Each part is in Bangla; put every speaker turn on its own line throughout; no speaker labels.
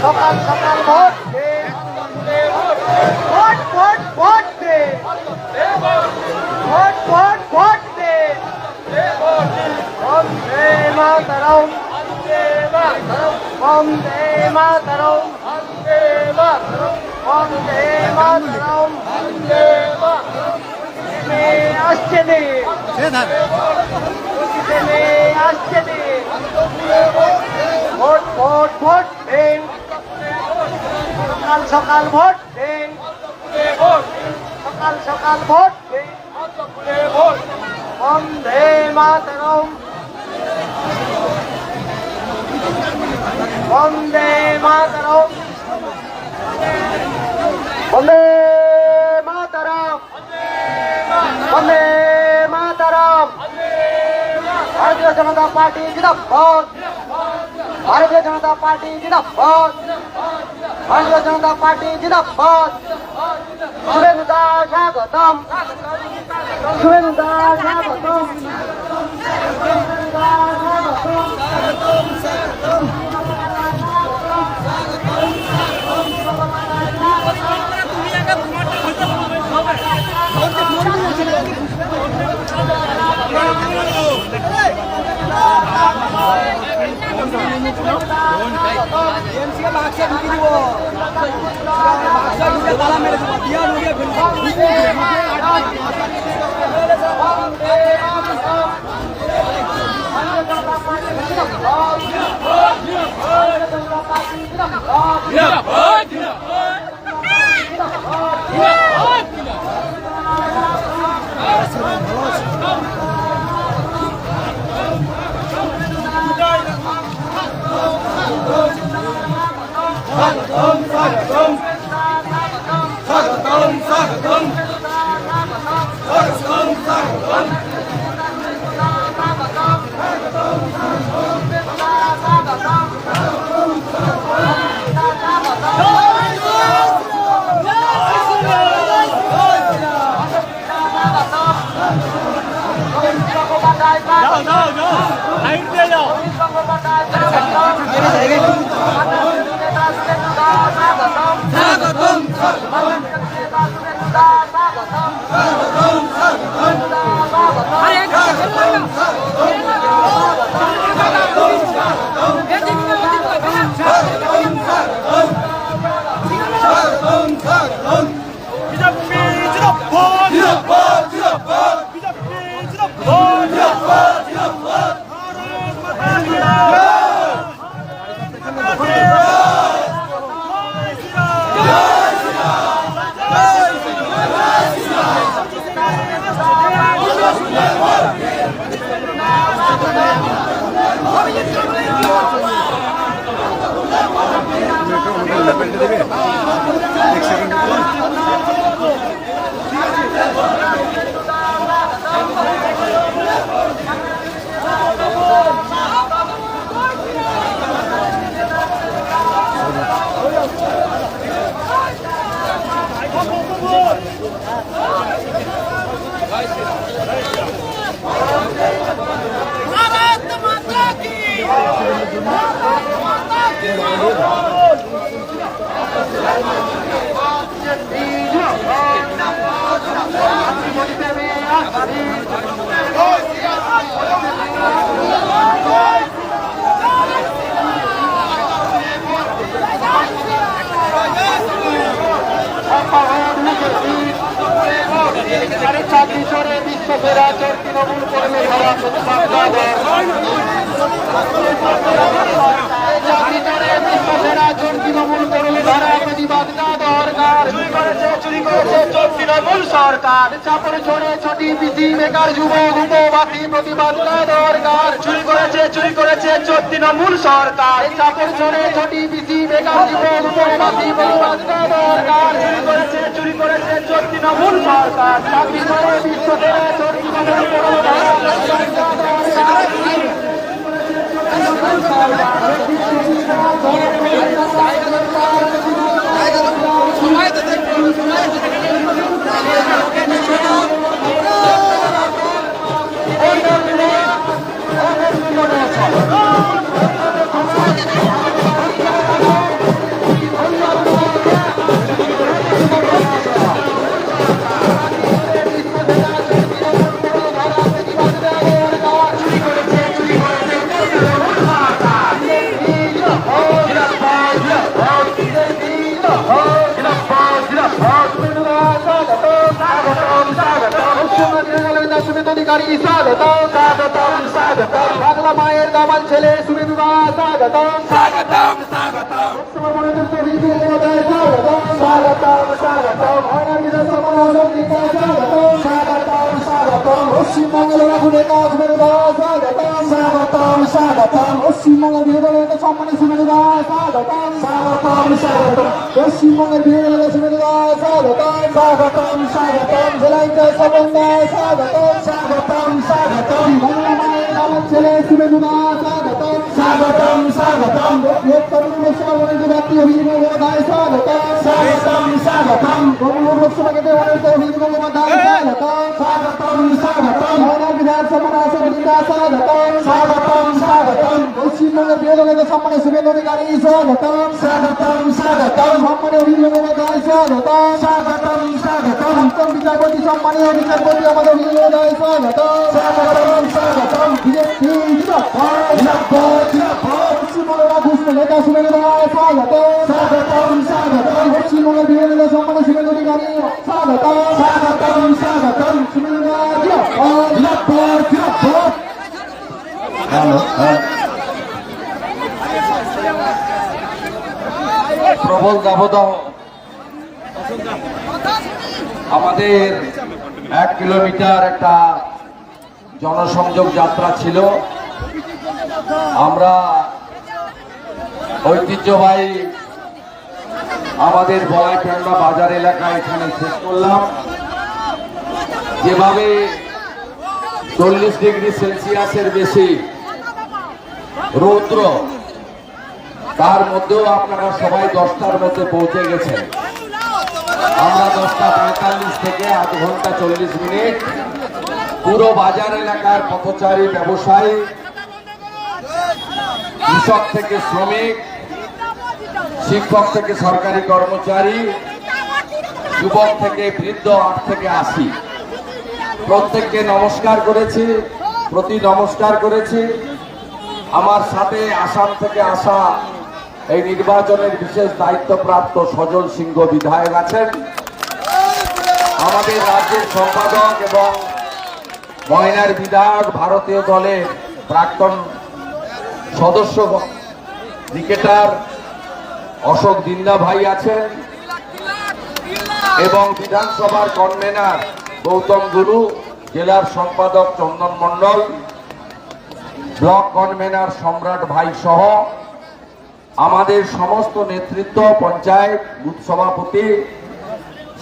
সকাল সকাল ভোট দে, ভোট ভোট ভোট দে, ভোট ভোট ভোট দে। বন্দে মাতরম, বন্দে মাতরম, বন্দে মাতরম, নেমে আসছে দে, নেমে আসছে দে। ভোট ভোট ভোট দিন, সকাল সকাল ভোট দিন, সকাল সকাল ভোট দিন। বন্দে মাতরম, বন্দে মাতরম, বন্দে মাতরম, বন্দে মাতরম। ভারতীয় জনতা পার্টি জিন্দাবাদ, ভারতীয় জনতা পার্টি জিন্দাবাদ, ভারতীয় জনতা পার্টি জিন্দাবাদ। শুভেন্দু দা স্বাগতম, শুভেন্দু দা স্বাগতম, শুভেন্দু দা স্বাগতম। বিশ্বসেরা তৃণমূল কর্মী ধারা বিশ্বসেরা তৃণমূল কর্মী ধারা প্রতিবাদ দরকার। চুরি করেছে তৃণমূল সরকার, চাপড় ছড়ে ছটি পিসি বেকার যুবক উপবাসী প্রতিবাদ দরকার। চুরি করেছে তৃণমূল সরকার, চাপড় ছড়ে ছটি পিসি বেকার যুবক উপবাসী প্রতিবাদ দরকার। চুরি করেছে তৃণমূল সরকার, চাকরি করে বিশ্বসেরা তৃণমূল কর্মী ধারা প্রতিবাদ দরকার। অধিকারী স্বাগতম স্বাগতম স্বাগতম বাংলা মায়ের দামাল ছেলে শুভেন্দু দা স্বাগতম স্বাগতম স্বাগতম স্বাগতম স্বাগতম স্বাগতম পশ্চিমবঙ্গের নেতা শুভেন্দু দা স্বাগতম স্বাগতম স্বাগতম পশ্চিমবঙ্গের বিরোধী নেতা সম্মানিত শুভেন্দু দা স্বাগতম স্বাগতম স্বাগতম পশ্চিমবঙ্গের বিরোধী নেতা শুভেন্দু দা স্বাগতম স্বাগতম স্বাগতম জেলা ইনচার্জ স্বপন দা স্বাগতম স্বাগতম স্বাগতম বাংলা মায়ের দামাল ছেলে শুভেন্দু দা স্বাগতম স্বাগতম স্বাগতম লোকসভা মনোনীত ব্যক্তি অভিজিৎ গঙ্গোপাধ্যায় স্বাগতম স্বাগতম স্বাগতম লোকসভা কেন্দ্রের মনোনীত অভিজিৎ গঙ্গোপাধ্যায় স্বাগতম স্বাগতম স্বাগতম ময়নার বিধানসভা রাষ্ট্রপতিদা স্বাগতম স্বাগতম স্বাগতম পশ্চিমবঙ্গের বিরোধী নেতা সম্মানীয় শুভেন্দু অধিকারী স্বাগতম স্বাগতম স্বাগতম সম্মানীয় অভিজিৎ গঙ্গোপাধ্যায় স্বাগতম স্বাগতম স্বাগতম উত্তম বিচারপতি সম্মানীয় বিচারপতি আমাদের অভিজিৎ গঙ্গোপাধ্যায় স্বাগতম স্বাগতম স্বাগতম বিজেপি পশ্চিমবঙ্গের রাজস্ব নেতা শুভেন্দু স্বাগতম স্বাগতম স্বাগতম পশ্চিমবঙ্গের বিরোধী নেতা সম্মানীয় শুভেন্দু অধিকারী স্বাগতম স্বাগতম স্বাগতম শুভেন্দু
প্রবল দাবদাহ আমাদের 1 কিলোমিটার একটা জনসংযোগ যাত্রা ছিল। আমরা ঐতিহ্যবাহী আমাদের বলাইটান্ডা বাজার এলাকা এখানে শেষ করলাম। যেভাবে 40 ডিগ্রি সেলসিয়াসের বেশি রৌদ্র, তার মধ্যেও আপনারা সবাই 10টার মধ্যে পৌঁছে গেছেন। আমরা 10টা 45 থেকে আধ ঘন্টা 40 মিনিট পুরো বাজার এলাকার পথচারী, ব্যবসায়ী, কৃষক থেকে শ্রমিক, শিক্ষক থেকে সরকারি কর্মচারী, যুবক থেকে বৃদ্ধ, 8 থেকে 80 প্রত্যেককে নমস্কার করেছি, প্রতি নমস্কার করেছি। আমার সাথে আসাম থেকে আসা এই নির্বাচনের বিশেষ দায়িত্বপ্রাপ্ত সজল সিংহ বিধায়ক আছেন, আমাদের রাজ্যের সম্পাদক এবং ময়নার বিধায়ক, ভারতীয় দলের প্রাক্তন সদস্য ক্রিকেটার অশোক দিন্দা ভাই আছেন, এবং বিধানসভার কনভেনার গৌতম গুরু, জেলার সম্পাদক চন্দন মণ্ডল, ব্লক কনভেনার সম্রাট ভাই সহ আমাদের সমস্ত নেতৃত্ব, পঞ্চায়েত, বুথ সভাপতি,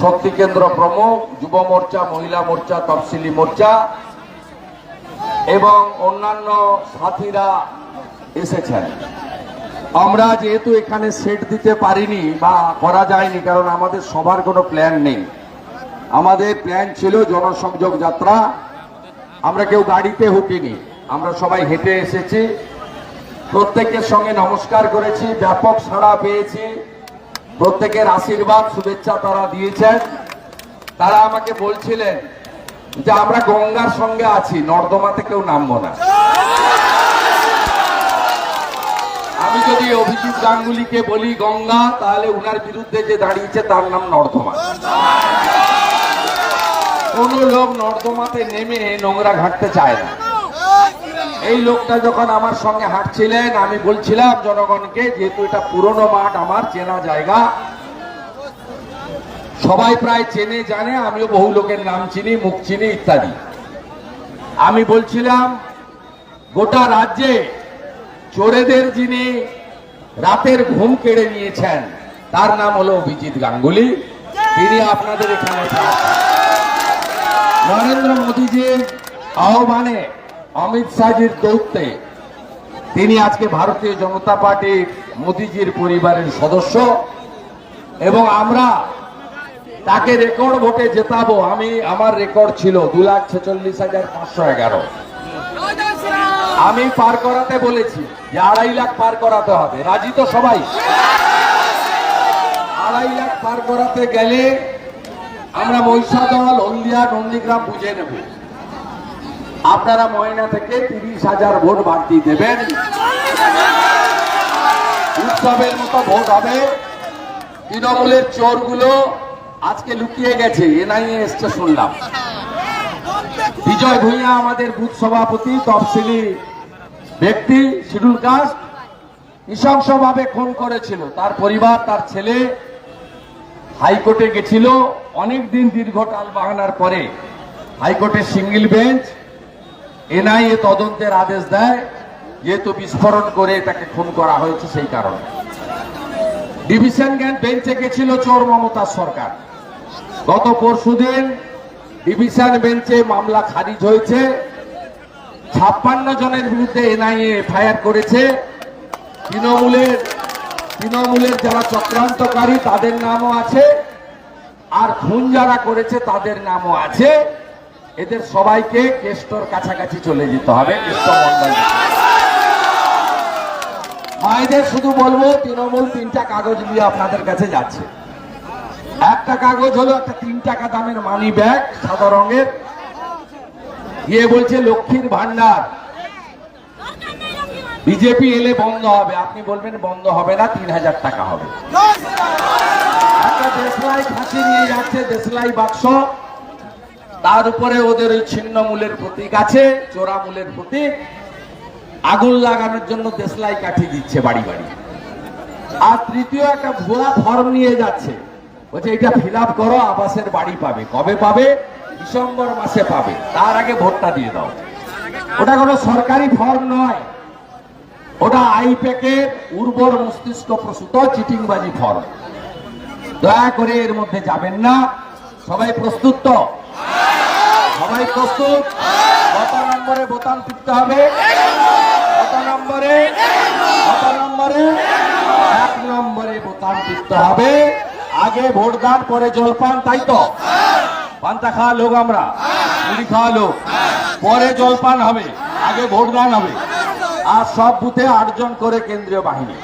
শক্তি কেন্দ্র প্রমুখ, যুব মোর্চা, মহিলা মোর্চা, তফসিলি মোর্চা এবং অন্যান্য সাথীরা এসেছেন। আমরা যেহেতু এখানে সেট দিতে পারিনি বা করা যায়নি, কারণ আমাদের সবার কোনো প্ল্যান নেই। আমাদের প্ল্যান ছিল জনসংযোগ যাত্রা। আমরা কেউ গাড়িতে হুটিনি, আমরা সবাই হেঁটে এসেছি। প্রত্যেকের সঙ্গে নমস্কার করেছি, ব্যাপক সাড়া পেয়েছি। প্রত্যেকের আশীর্বাদ, শুভেচ্ছা তারা দিয়েছেন। তারা আমাকে বলছিলেন যে আমরা গঙ্গার সঙ্গে আছি, নর্দমাতে কেউ নামবো না। আমি যদি অভিজিৎ গাঙ্গুলিকে বলি গঙ্গা, তাহলে উনার বিরুদ্ধে যে দাঁড়িয়েছে তার নাম নর্দমা। কোন লোক নর্দমাতে নেমে নোংরা ঘাটতে চায় না। এই লোকটা যখন আমার সঙ্গে হাঁটছিলেন, আমি বলছিলাম জনগণকে, যেহেতু এটা পুরনো মাঠ, আমার চেনা জায়গা, সবাই প্রায় চেনে জানে, আমিও বহু লোকের নাম চিনি, মুখ চিনি ইত্যাদি। আমি বলছিলাম গোটা রাজ্যে চোরেদের যিনি রাতের ঘুম কেড়ে নিয়েছেন তার নাম হলো অভিজিৎ গাঙ্গুলি। তিনি আপনাদের এখানে নরেন্দ্র মোদীজির আহ্বানে, অমিত শাহজির দৌত্যে তিনি আজকে ভারতীয় জনতা পার্টির মোদীজির পরিবারের সদস্য, এবং আমরা তাকে রেকর্ড ভোটে জেতাবো। আমার রেকর্ড ছিল 2,46,511। আমি পার করাতে বলেছি যে 2.5 লাখ পার করাতে হবে। রাজি তো সবাই? 2.5 লাখ পার করাতে গেলে আমরা মহিষাদল, হলদিয়া, নন্দীগ্রাম বুঝে নেব। আপনারা ময়না থেকে 30,000 ভোট বাড়তি দেবেন। উৎসবের মতো ভোট হবে। তৃণমূলের চোরগুলো আজকে লুকিয়ে গেছে, এনআইএ এসছে শুনলাম। বিজয় ভূঁইয়া আমাদের বুথ সভাপতি, তফসিলি ব্যক্তি, শিডিউল কাস্ট, নৃশংসভাবে খুন করেছিল। তার পরিবার, তার ছেলে হাইকোর্টে গেছিল। অনেকদিন দীর্ঘ টালবাহানার পরে হাইকোর্টের সিঙ্গেল বেঞ্চ এনআইএ তদন্তের আদেশ দেয়, যেহেতু বিস্ফোরণ করে তাকে খুন করা হয়েছে সেই কারণে। ডিভিশন বেঞ্চে গেছিল চোর মমতার সরকার। গত পরশুদিন ডিভিশন বেঞ্চে মামলা খারিজ হয়েছে। 56 জনের বিরুদ্ধে এনআইএ এফআইআর করেছে। তৃণমূলের যারা চক্রান্তকারী তাদের নামও আছে, আর খুন যারা করেছে তাদের নামও আছে। এদের সবাইকে কেষ্টর কাছাকাছি চলে যেতে হবে। মায়েদের শুধু বলবো, তৃণমূল 3টা কাগজ নিয়ে আপনাদের কাছে যাচ্ছে। একটা কাগজ হলো একটা 3 টাকা দামের মানি ব্যাগ, সাদা রঙের, গিয়ে বলছে লক্ষ্মীর ভান্ডার বিজেপি এলে বন্ধ হবে। আপনি বলবেন বন্ধ হবে না, 3000 টাকা হবে। একটা দেশলাই ফাঁসি নিয়ে যাচ্ছে, দেশলাই বাক্স, তার উপরে ওদের ওই ছিন্নমূলের প্রতীক আছে, চোরামূলের প্রতীক। আগুন লাগানোর জন্য দেশলাই কাঠি দিচ্ছে বাড়ি বাড়ি। আর তৃতীয় একটা ভুয়া ফর্ম নিয়ে যাচ্ছে, বলছে এটা ফিল আপ করো, আবাসের বাড়ি পাবে। কবে পাবে? ডিসেম্বর মাসে পাবে, তার আগে ভোটটা দিয়ে দাও। ওটা কোনো সরকারি ফর্ম নয়, ওটা আইপ্যাকের উর্বর মস্তিষ্ক প্রসূত চিটিংবাজি ফর্ম। দয়া করে এর মধ্যে যাবেন না। সবাই প্রস্তুত তো? সবাই প্রস্তুত? কত নম্বরে বোতাম টিপতে হবে? কত নম্বরে? 1 নম্বরে বোতাম টিপতে হবে। আগে ভোটদান, পরে জলপান, তাই তো? পান্তা খাওয়া লোক আমরা, মুড়ি খাওয়া লোক, পরে জলপান হবে, আগে ভোটদান হবে। আর সব বুথে 8 জন করে কেন্দ্রীয় বাহিনী।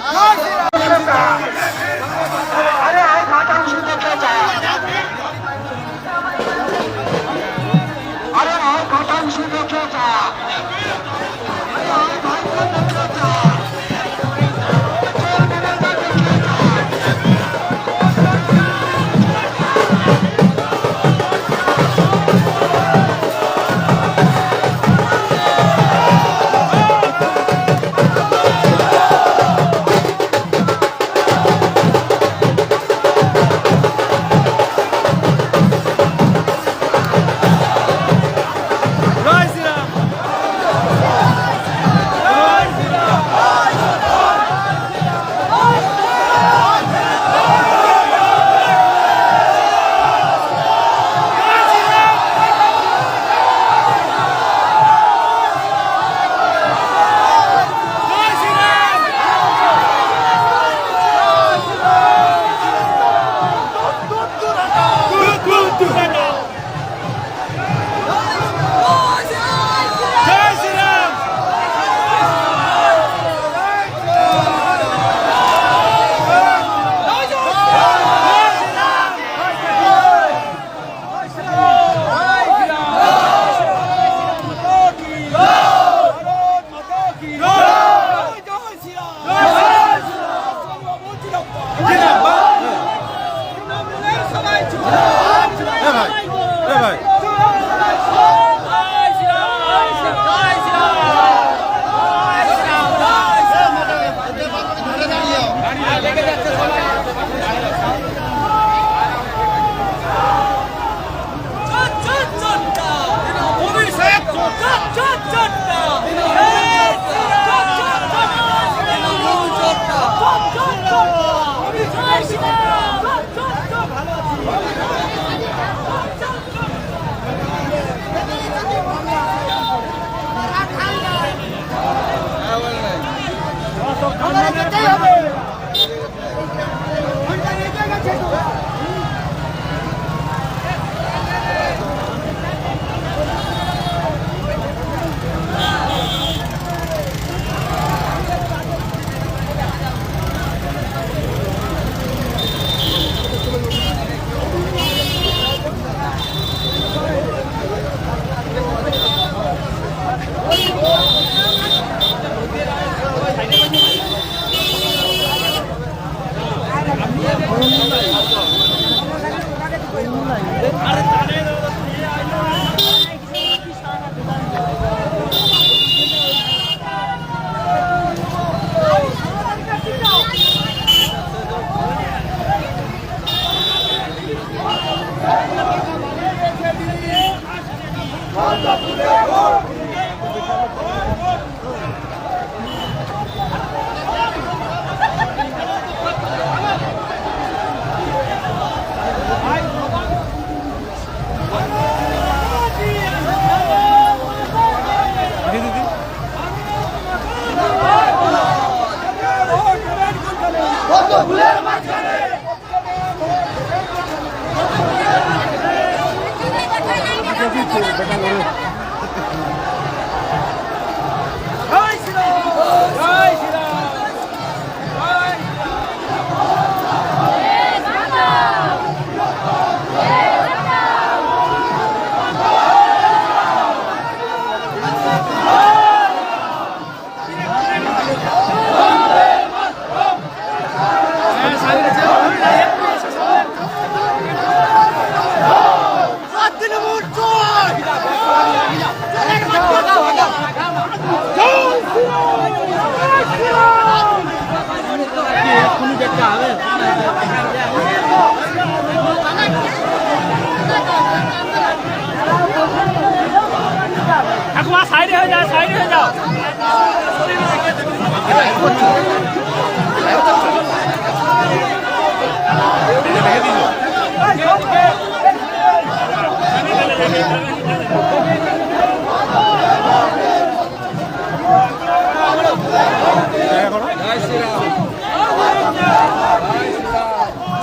সাইডে হয়ে যাও, সাইডে হয়ে যাও।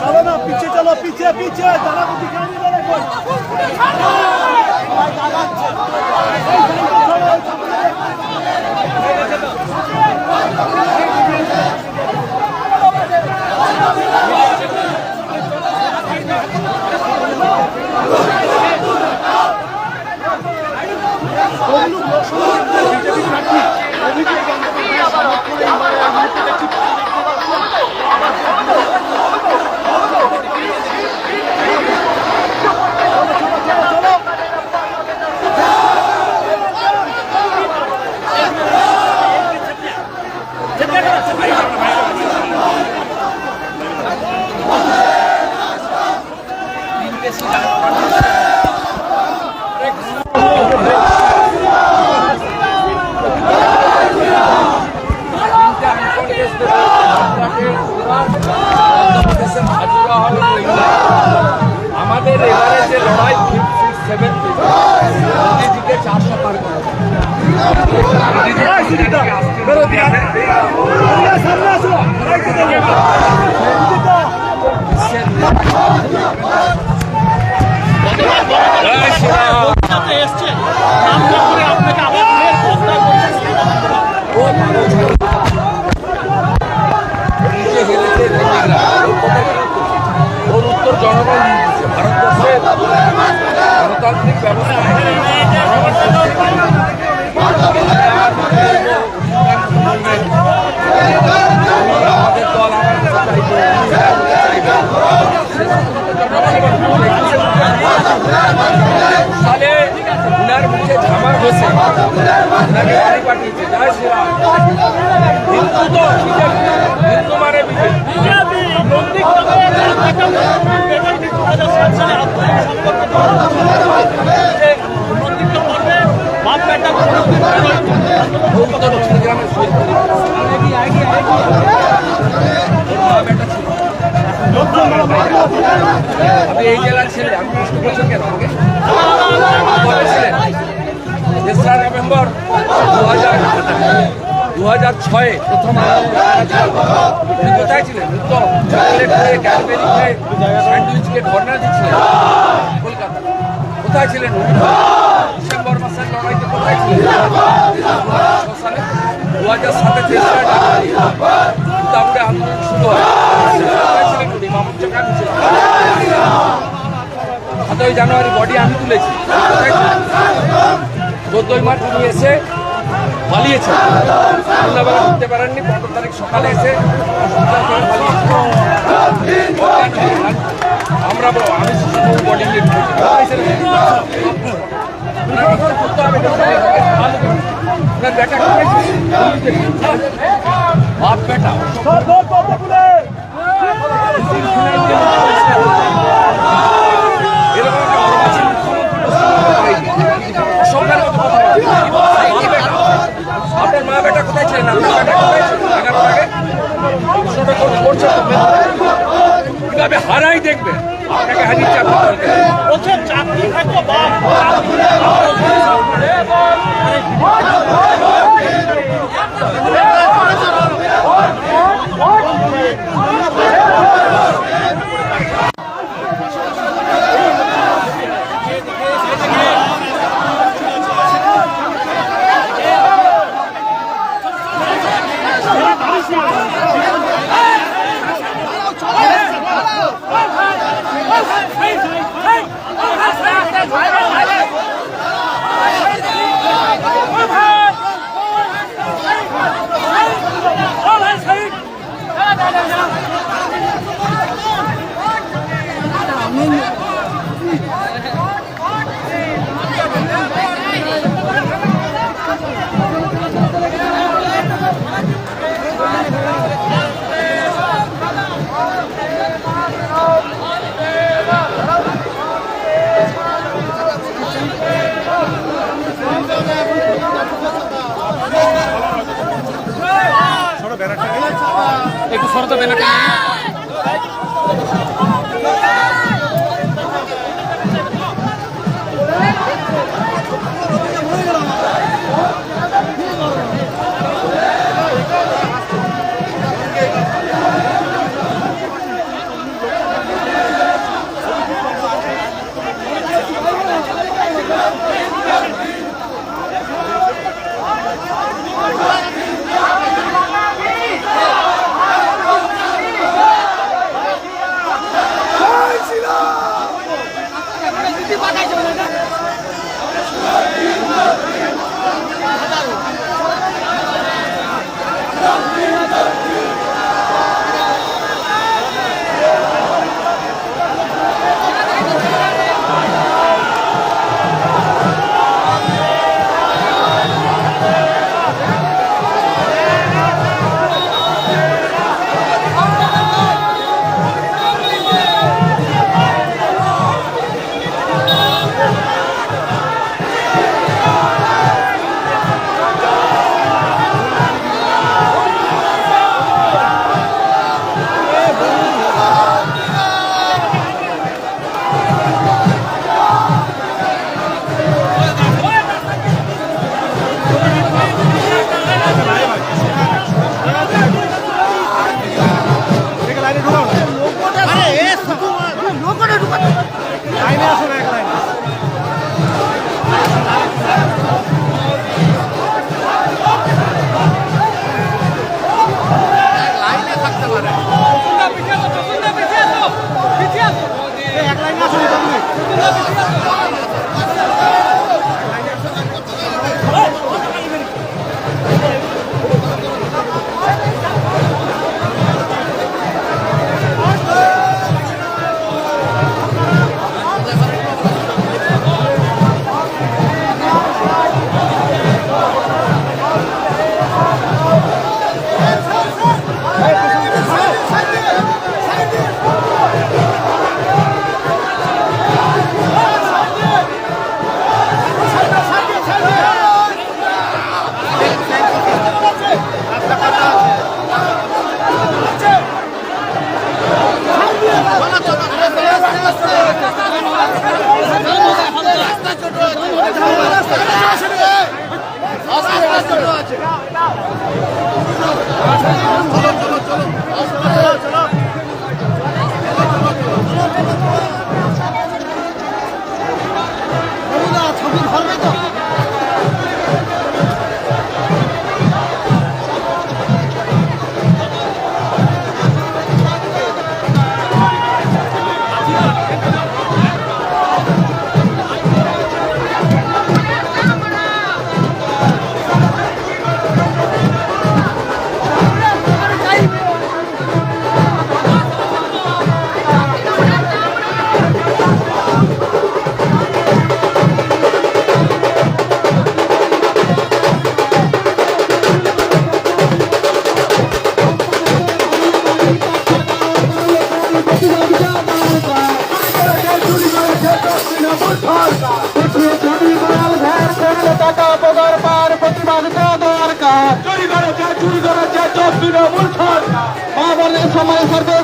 चलो ना पीछे, चलो पीछे पीछे दादा को दिखाई नहीं दे रहे कोई।
আমাদের এবারে যে লড়াই 7দিকে 400 পার করে ওর উত্তর জনগণ দিয়েছে। ভারতবর্ষের গণতান্ত্রিক ব্যবস্থা আমাদের দল সালে উনার মুখে ঝামা বসে ওনাকে বাড়ি পাঠিয়েছে। জয় শ্রীরাম। হিন্দু তো হিন্দু মানে আপনি এই জেলার ছেলে, আমি প্রশ্ন করছেন কেন আমাকে? 3রা নভেম্বর 2006 প্রথম আপনি কোথায় ছিলেন? উত্তম চকলেট খেয়ে, ক্যাডবেরি খেয়ে, স্যান্ডউইচকে কর্নার দিচ্ছিলেন কলকাতা। কোথায় ছিলেন? ডিসেম্বর মাসের লড়াইতে কোথায় ছিলেন? 2006 সালে 2007 তারপরে আন্দোলন শুরু হয়। কোথায় ছিলেন উনি? মামুন চক্রান্ত ছিলেন। 7ই জানুয়ারি বডি আমি তুলেছি। কোথায় ছিলেন? 14ই মার্চ উনি এসে পালিয়েছেন, সন্ধ্যাবেলা উঠতে পারেননি। 15 তারিখ সকালে এসে আমরা আমি বডি নিয়ে বেটা বাপ বেটা এরকম একটা অর্বাচীন অসংখ্যের মতো কথা আপনার মা বেটা কোথায় ছিলেন? আপনার বেটা কোথায় ছিলেন? 11 আগে প্রশ্নটা করছে কিভাবে হারাই দেখবে আপনাকে হারিয়ে
চাকরি থাকো বাপ একটু সরতে ব্যানারটা
চুরি করেছে তৃণমূল সরকার। মা বলে সময় সরকার